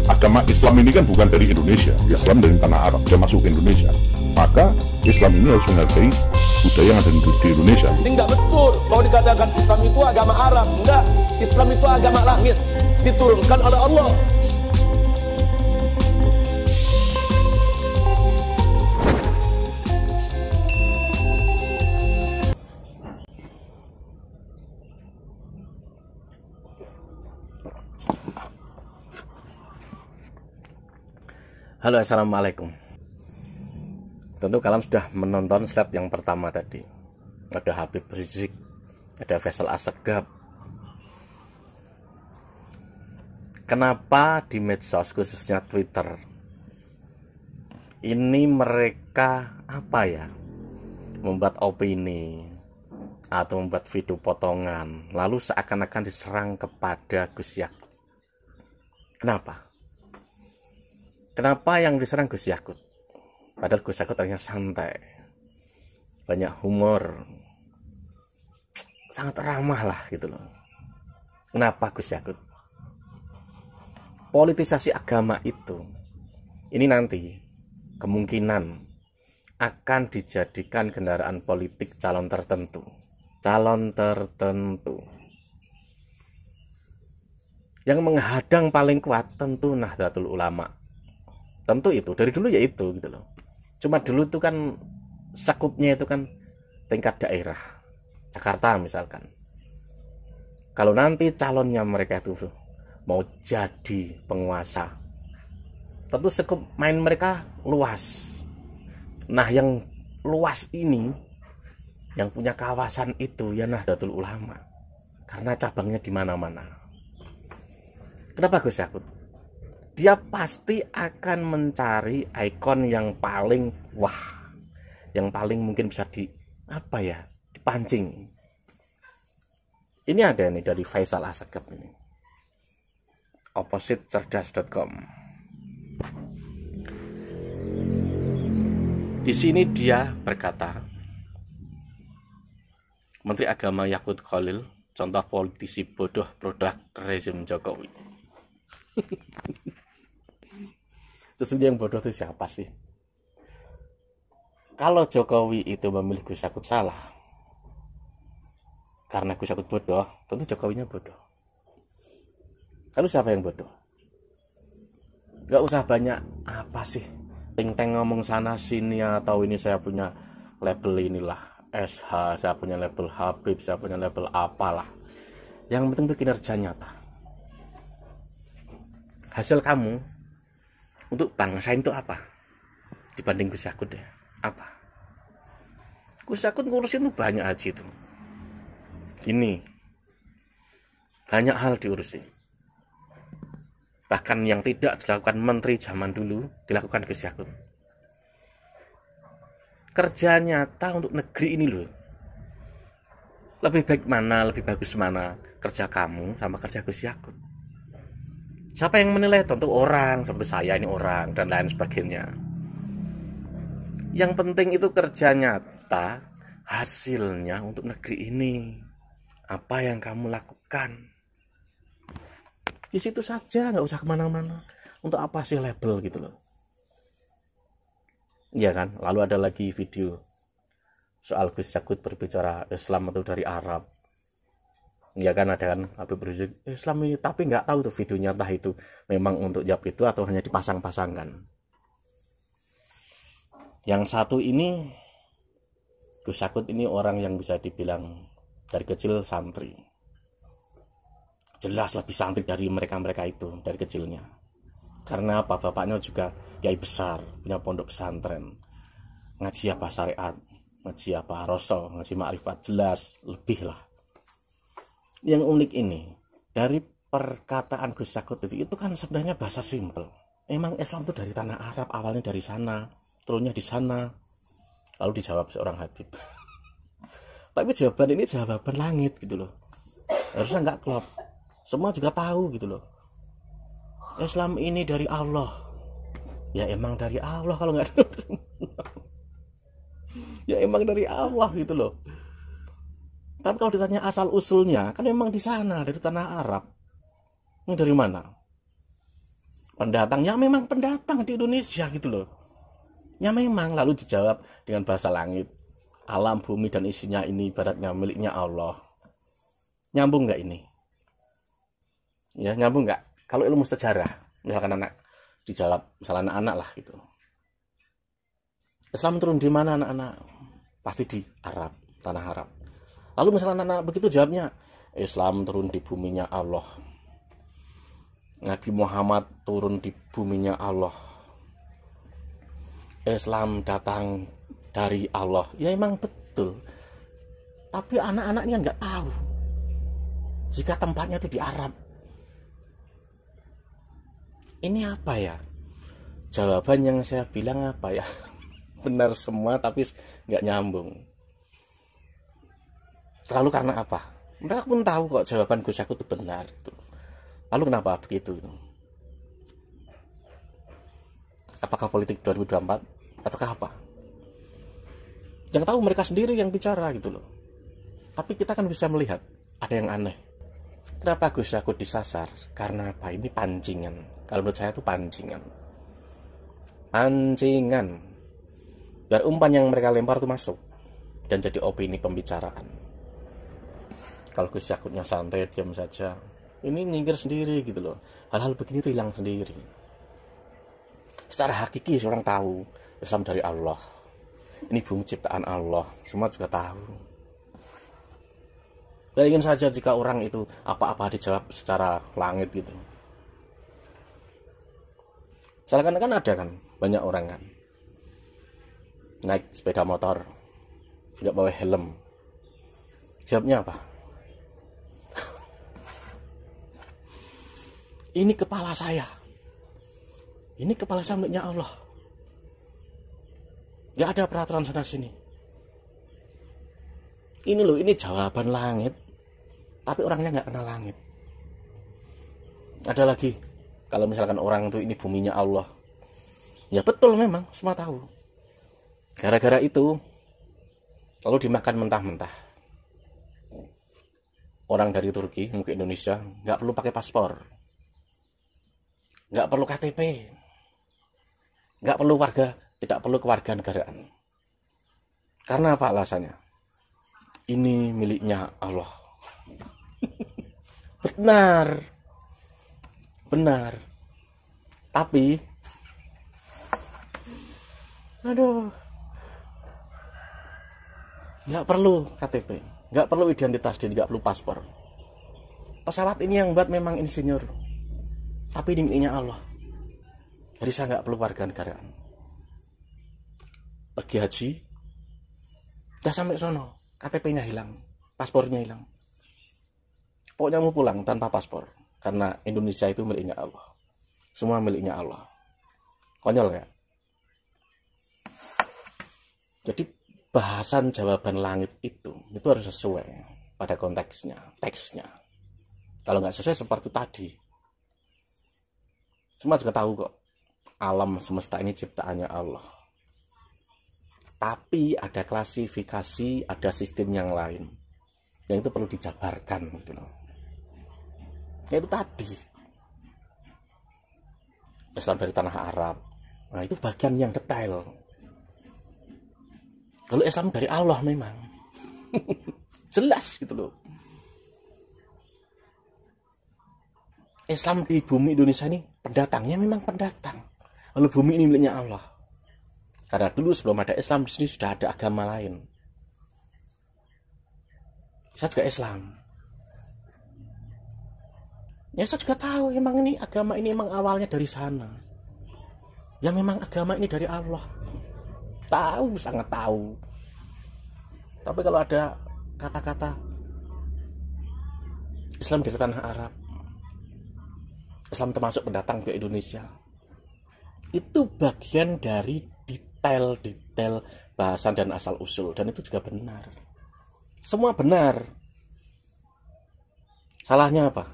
agama Islam ini kan bukan dari Indonesia, Islam dari tanah Arab, dia masuk ke Indonesia. Maka Islam ini harus menghargai budaya yang ada di Indonesia. Ini nggak betul kalau dikatakan Islam itu agama Arab. Enggak, Islam itu agama langit, diturunkan oleh Allah. Halo, assalamualaikum. Tentu kalian sudah menonton slide yang pertama tadi. Ada Habib Rizik, ada Faisal Assegaf. Kenapa di medsos, khususnya Twitter, ini mereka membuat opini atau membuat video potongan, lalu seakan-akan diserang kepada Gus Yakut? Kenapa yang diserang Gus Yakut? Padahal Gus Yakut ternyata santai, banyak humor, sangat ramah lah gitu loh. Kenapa Gus Yakut? Politisasi agama itu, ini nanti kemungkinan akan dijadikan kendaraan politik calon tertentu. Yang menghadang paling kuat tentu Nahdlatul Ulama. Tentu itu, dari dulu ya itu gitu loh. Cuma dulu itu kan sakupnya itu kan tingkat daerah, Jakarta misalkan. Kalau nanti calonnya mereka itu mau jadi penguasa, tentu sekup main mereka luas. Nah, yang luas ini, yang punya kawasan itu ya Nahdlatul Ulama, karena cabangnya di mana-mana. Kenapa Gus Yakut? Dia pasti akan mencari ikon yang paling yang paling mungkin bisa dipancing. Ini ada nih dari Faisal Assegaf ini, oppositecerdas.com. Di sini dia berkata, Menteri Agama Yakut Khalil contoh politisi bodoh produk rezim Jokowi. Sesungguhnya yang bodoh itu siapa sih? Kalau Jokowi itu memilih Gus Yakut salah karena Gus Yakut bodoh, tentu Jokowinya bodoh. Lalu siapa yang bodoh? Gak usah banyak ting-teng ngomong sana sini, atau ini saya punya label inilah SH, saya punya label Habib, saya punya label apalah. Yang penting itu kinerja nyata. Hasil kamu untuk bangsa itu apa? Dibanding Gus Yakut ya, apa? Gus Yakut ngurusin itu banyak haji itu. Gini, banyak hal diurusin. Bahkan yang tidak dilakukan menteri zaman dulu, dilakukan Gus Yakut. Kerja nyata untuk negeri ini loh. Lebih baik mana, lebih bagus mana kerja kamu sama kerja Gus Yakut? Siapa yang menilai? Tentu orang, seperti saya ini orang, dan lain sebagainya. Yang penting itu kerja nyata, hasilnya untuk negeri ini. Apa yang kamu lakukan? Di situ saja, nggak usah kemana-mana. Untuk apa sih label gitu loh? Iya kan? Lalu ada lagi video soal Gus Yakut berbicara Islam itu dari Arab. Ya kan, ada kan Habib Rizik Islam ini, tapi nggak tahu tuh videonya entah itu memang untuk jawab itu atau hanya dipasang-pasangkan. Yang satu ini, Gus Yakut ini orang yang bisa dibilang dari kecil santri, jelas lebih santri dari mereka itu dari kecilnya. Karena apa? Bapaknya juga kiai besar, punya pondok pesantren, ngaji apa syariat, ngaji apa rasul, ngaji ma'rifat, jelas lebih lah. Yang unik ini, dari perkataan Gus Yakut itu kan sebenarnya bahasa simpel. Emang Islam itu dari tanah Arab, awalnya dari sana, turunnya di sana. Lalu dijawab seorang Habib. Tapi jawaban ini jawaban langit gitu loh. Harusnya nggak klop. Semua juga tahu gitu loh. Islam ini dari Allah. Ya emang dari Allah, kalau nggak dari ya emang dari Allah gitu loh. Tapi kalau ditanya asal usulnya, kan memang di sana, dari tanah Arab. Ini dari mana? pendatang, ya memang pendatang di Indonesia gitu loh. Ya memang. Lalu dijawab dengan bahasa langit, alam, bumi dan isinya ini ibaratnya miliknya Allah. Nyambung nggak ini? Ya nyambung nggak? Kalau ilmu sejarah, misalkan anak dijawab, misalnya anak-anak lah gitu. Islam turun di mana anak-anak? Pasti di Arab, tanah Arab. Lalu misalnya anak-anak begitu jawabnya, Islam turun di buminya Allah. Nabi Muhammad turun di buminya Allah. Islam datang dari Allah. Ya emang betul. Tapi anak-anaknya nggak tahu jika tempatnya itu di Arab. Ini apa ya? Jawaban yang saya bilang apa ya? Benar semua tapi nggak nyambung. Lalu karena apa? Mereka pun tahu kok jawaban Gus Yakut itu benar. Lalu kenapa begitu? Apakah politik 2024 ataukah apa? Yang tahu mereka sendiri yang bicara gitu loh. Tapi kita kan bisa melihat ada yang aneh. Kenapa Gus Yakut disasar? Karena apa? Ini pancingan. Kalau menurut saya itu pancingan. Pancingan. Biar umpan yang mereka lempar itu masuk dan jadi opini pembicaraan. Kalau Gus Yakutnya santai, diam saja, ini nyingkir sendiri gitu loh. Hal-hal begini tuh hilang sendiri. Secara hakiki orang tahu Islam dari Allah. Ini bumi ciptaan Allah. Semua juga tahu. Bayangin saja jika orang itu apa-apa dijawab secara langit gitu. Misalkan kan ada kan banyak orang kan naik sepeda motor nggak bawa helm. Jawabnya apa? Ini kepala saya. Ini kepala saya miliknya Allah. Nggak ada peraturan sana sini. Ini loh, ini jawaban langit. Tapi orangnya nggak kenal langit. Ada lagi, kalau misalkan orang itu ini buminya Allah. Ya betul memang, semua tahu. Gara-gara itu, lalu dimakan mentah-mentah. Orang dari Turki mau ke Indonesia nggak perlu pakai paspor, nggak perlu KTP, nggak perlu tidak perlu kewarganegaraan. Karena apa alasannya? Ini miliknya Allah. Benar. Tapi, nggak perlu KTP, nggak perlu identitas diri, nggak perlu paspor. Pesawat ini yang buat memang insinyur, tapi ini miliknya Allah. Jadi saya nggak perlu warganegaraan. Pergi haji, udah sampai sono, KTP-nya hilang, paspornya hilang. Pokoknya mau pulang tanpa paspor, karena Indonesia itu miliknya Allah. Semua miliknya Allah. Konyol ya? Jadi bahasan jawaban langit itu harus sesuai pada konteksnya, teksnya. Kalau nggak sesuai seperti tadi, semua juga tahu kok alam semesta ini ciptaannya Allah. Tapi ada klasifikasi, ada sistem yang lain yang itu perlu dijabarkan gitu loh. Itu tadi Islam dari tanah Arab. Nah itu bagian yang detail. Kalau Islam dari Allah memang jelas gitu loh. Islam di bumi Indonesia ini pendatangnya memang pendatang. Lalu bumi ini miliknya Allah. Karena dulu sebelum ada Islam di sini sudah ada agama lain. Saya juga Islam. Ya saya juga tahu emang ini agama ini emang awalnya dari sana. Ya memang agama ini dari Allah. Tahu, sangat tahu. Tapi kalau ada kata-kata Islam dari tanah Arab, Islam termasuk pendatang ke Indonesia, itu bagian dari detail-detail bahasan dan asal usul, dan itu juga benar. Semua benar. Salahnya apa?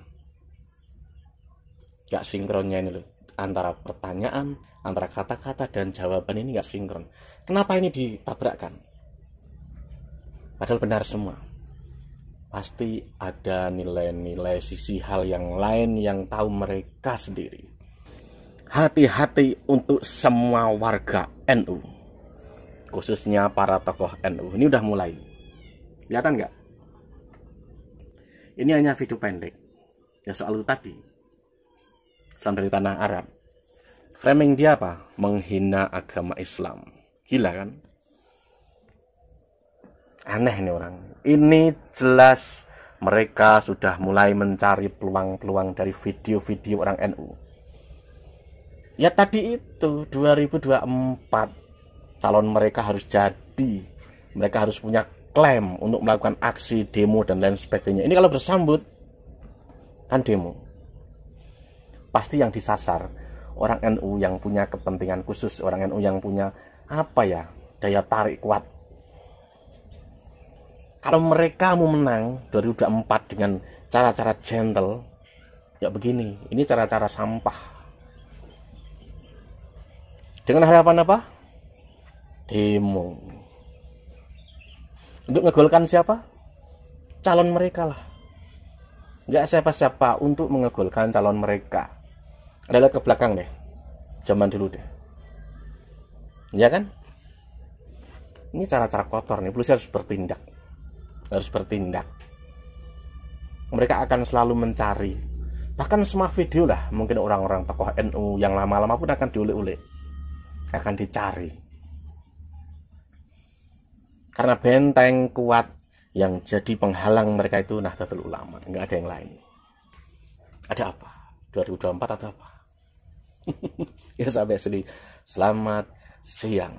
Gak sinkronnya ini loh, antara pertanyaan, antara kata-kata dan jawaban ini gak sinkron. Kenapa ini ditabrakkan? Padahal benar semua. Pasti ada nilai-nilai sisi hal yang lain yang tahu mereka sendiri. hati-hati untuk semua warga NU, khususnya para tokoh NU. Ini udah mulai. Kelihatan nggak? Ini hanya video pendek. Ya soal itu tadi. Islam dari tanah Arab. Framing dia apa? Menghina agama Islam. Gila kan? Aneh nih orang. Ini jelas mereka sudah mulai mencari peluang-peluang dari video-video orang NU. Ya tadi itu 2024 calon mereka harus jadi. Mereka harus punya klaim untuk melakukan aksi, demo dan lain sebagainya. Ini kalau bersambut kan demo. Pasti yang disasar orang NU yang punya kepentingan khusus, orang NU yang punya daya tarik kuat. Kalau mereka mau menang 2024 dengan cara-cara gentle, ya begini, ini cara-cara sampah. Dengan harapan apa? Demo. Untuk ngegolkan siapa? Calon mereka lah. Nggak siapa-siapa untuk mengegolkan calon mereka. Ada lihat ke belakang deh. Zaman dulu deh. Ya kan? Ini cara-cara kotor nih. Polisi harus bertindak. Harus bertindak. Mereka akan selalu mencari. Bahkan semua video lah. Mungkin orang-orang tokoh NU yang lama-lama pun akan diulik-ulik. Akan dicari. Karena benteng kuat yang jadi penghalang mereka itu Nahdlatul Ulama. Nggak ada yang lain. Ada apa? 2024 atau apa? Ya sampai sini. Selamat siang.